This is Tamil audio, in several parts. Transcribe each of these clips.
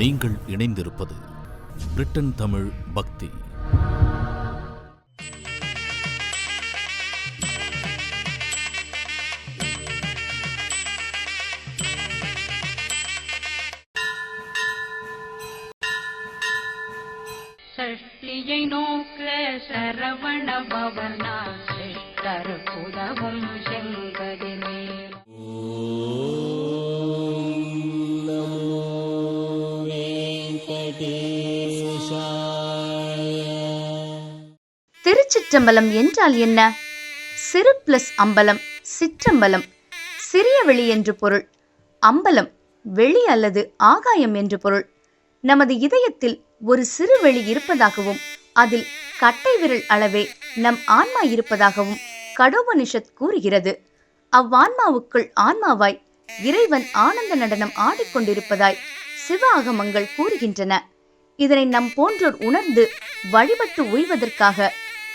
நீங்கள் இணைந்திருப்பது பிரிட்டன் தமிழ் பக்தி. சஷ்டியை நோக்க சரவண பவனா சிஷ்டர் புதவும் செங்கதிமே. திருச்சிற்றம்பலம் என்றால் என்ன? சிறு பிளஸ் அம்பலம், சிற்றம்பலம், சிறிய வெளி என்று பொருள். அம்பலம் வெளி அல்லது ஆகாயம் என்று பொருள். நமது இதயத்தில் ஒரு சிறு வெளி இருப்பதாகவும் அதில் கட்டை விரல் அளவே நம் ஆன்மா இருப்பதாகவும் கடோபனிஷத் கூறுகிறது. அவ்வான்மாவுக்குள் ஆன்மாவாய் இறைவன் ஆனந்த நடனம் ஆடிக்கொண்டிருப்பதாய் சிவ ஆகமங்கள் கூறுகின்றன. இதனை நம் போன்றோர் உணர்ந்து வழிபட்டு உய்வதற்காக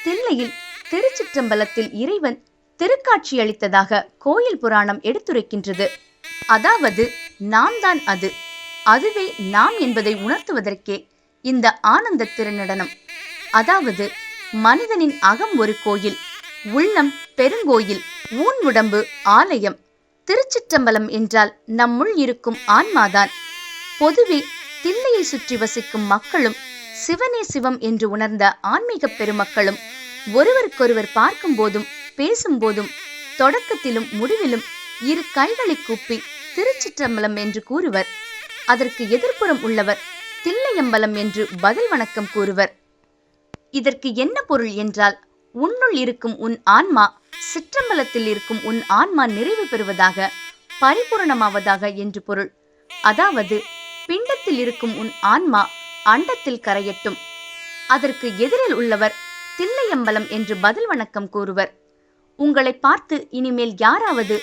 தில்லையில் திருச்சிற்றம்பலத்தில் இறைவன் திருக்காட்சி அளித்ததாக கோயில் புராணம் எடுத்துரைக்கின்றது. அதாவது நாம் தான் அது, அதுவே நாம் என்பதை உணர்த்துவதற்கே இந்த ஆனந்த திருநடனம். அதாவது மனிதனின் அகம் ஒரு கோயில், உள்ளம் பெருங்கோயில், ஊன் உடம்பு ஆலயம். திருச்சிற்றம்பலம் என்றால் நம்முள் இருக்கும் ஆன்மாதான். பொதுவே தில்லையை சுற்றி வசிக்கும் மக்களும் சிவனே சிவம் என்று உணர்ந்த ஆன்மீக பெருமக்களும் ஒருவருக்கொருவர் பார்க்கும் போதும் பேசும் போதும் தொடக்கத்திலும் முடிவிலும் இரு கைகளை கூப்பி திருச்சிற்றம்பலம் என்று கூறுவர். அதற்கு எதிர்ப்புறம் உள்ளவர் தில்லையம்பலம் என்று பதில் வணக்கம் கூறுவர். இதற்கு என்ன பொருள் என்றால், உன்னுள் இருக்கும் உன் ஆன்மா சிற்றம்பலத்தில் இருக்கும் உன் ஆன்மா நிறைவு பெறுவதாக, பரிபூரணமாவதாக என்று பொருள். அதாவது பிண்டத்தில் இருக்கும் உன் ஆன்மா அண்டத்தில் கரையட்டும். அதற்கு எதிரில் உள்ளவர் தில்லையம்பலம் என்று பதில் வணக்கம் கூறுவர். உங்களை பார்த்து இனிமேல் யாராவது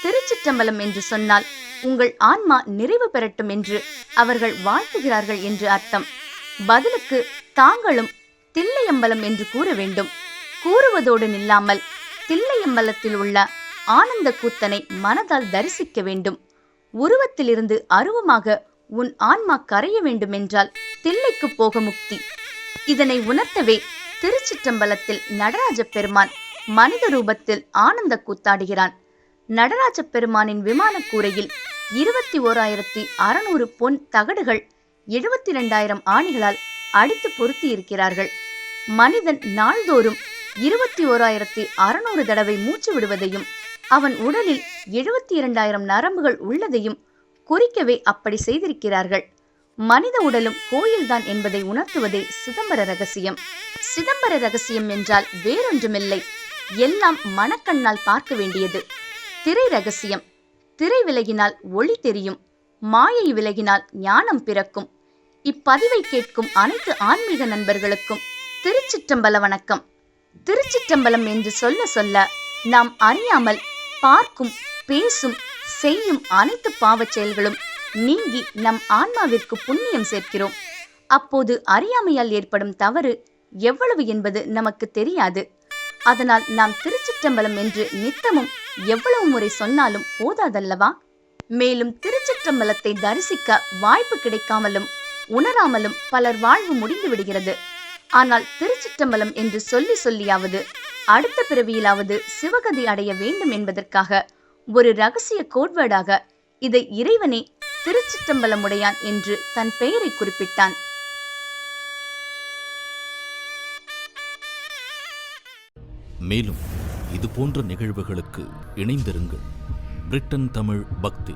திருச்சிற்றம்பலம் என்று சொன்னால் உங்கள் ஆன்மா நிறைவு பெறட்டும் என்று அவர்கள் வாழ்த்துகிறார்கள் என்று அர்த்தம். பதிலுக்கு தாங்களும் தில்லையம்பலம் என்று கூற வேண்டும். கூறுவதோடு நில்லாமல் தில்லையம்பலத்தில் உள்ள ஆனந்த கூத்தனை மனதால் தரிசிக்க வேண்டும். உருவத்திலிருந்து அருவமாக உன் ஆன்மா கரைய வேண்டும் என்றால் தில்லைக்கு போக முக்தி. இதனை உணர்த்தவே திருச்சிற்றம்பலத்தில் நடராஜ பெருமான் மனித ரூபத்தில் ஆனந்த கூத்தாடுகிறான். நடராஜ பெருமானின் விமான கூரையில் 21,600 பொன் தகடுகள் 72,000 ஆணிகளால் அடித்து பொருத்தி இருக்கிறார்கள். மனிதன் நாள்தோறும் 21,600 தடவை மூச்சு விடுவதையும் அவன் உடலில் 72,000 நரம்புகள் உள்ளதையும் குறிக்கவே அப்படி செய்திருக்கிறார்கள். மனித உடலும் கோயில்தான் என்பதை உணர்த்துவதே சிதம்பர ரகசியம். சிதம்பர ரகசியம் என்றால் வேறொன்றுமில்லை, எல்லாம் மனக்கண்ணால் பார்க்க வேண்டியது. திரை ரகசியம். திரை விலகினால் ஒளி தெரியும், மாயை விலகினால் ஞானம் பிறக்கும். இப்பதிவை கேட்கும் அனைத்து ஆன்மீக நண்பர்களுக்கும் திருச்சிற்றம்பல வணக்கம். திருச்சிற்றம்பலம் என்று சொல்ல சொல்ல நாம் அறியாமல் பார்க்கும், பேசும், செய்யும் அனைத்து பாவச் செயல்களும் நீங்கி நம் ஆன்மாவிற்கு புண்ணியம் சேர்க்கிறோம். அப்போது அறியாமையால் ஏற்படும் தவறு எவ்வளவு என்பது நமக்கு தெரியாது. அதனால் நாம் திருச்சிற்றம்பலம் என்று நித்தமும் எவ்வளவு முறை சொன்னாலும் போதாதல்லவா? மேலும் திருச்சிற்றம்பலத்தை தரிசிக்க வாய்ப்பு கிடைக்காமலும் உணராமலும் பலர் வாழ்வு முடிந்து விடுகிறது. ஆனால் திருச்சிற்றம்பலம் என்று சொல்லி சொல்லியாவது அடுத்த பிறவியிலாவது சிவகதி அடைய வேண்டும் என்பதற்காக ஒரு ரகசிய கோட்வேர்டாக இதை இறைவனே திருச்சிற்றம்பலமுடையான் என்று தன் பெயரை குறிப்பிட்டான். மேலும் இது போன்ற நிகழ்வுகளுக்கு இணைந்திருங்கள். பிரிட்டன் தமிழ் பக்தி.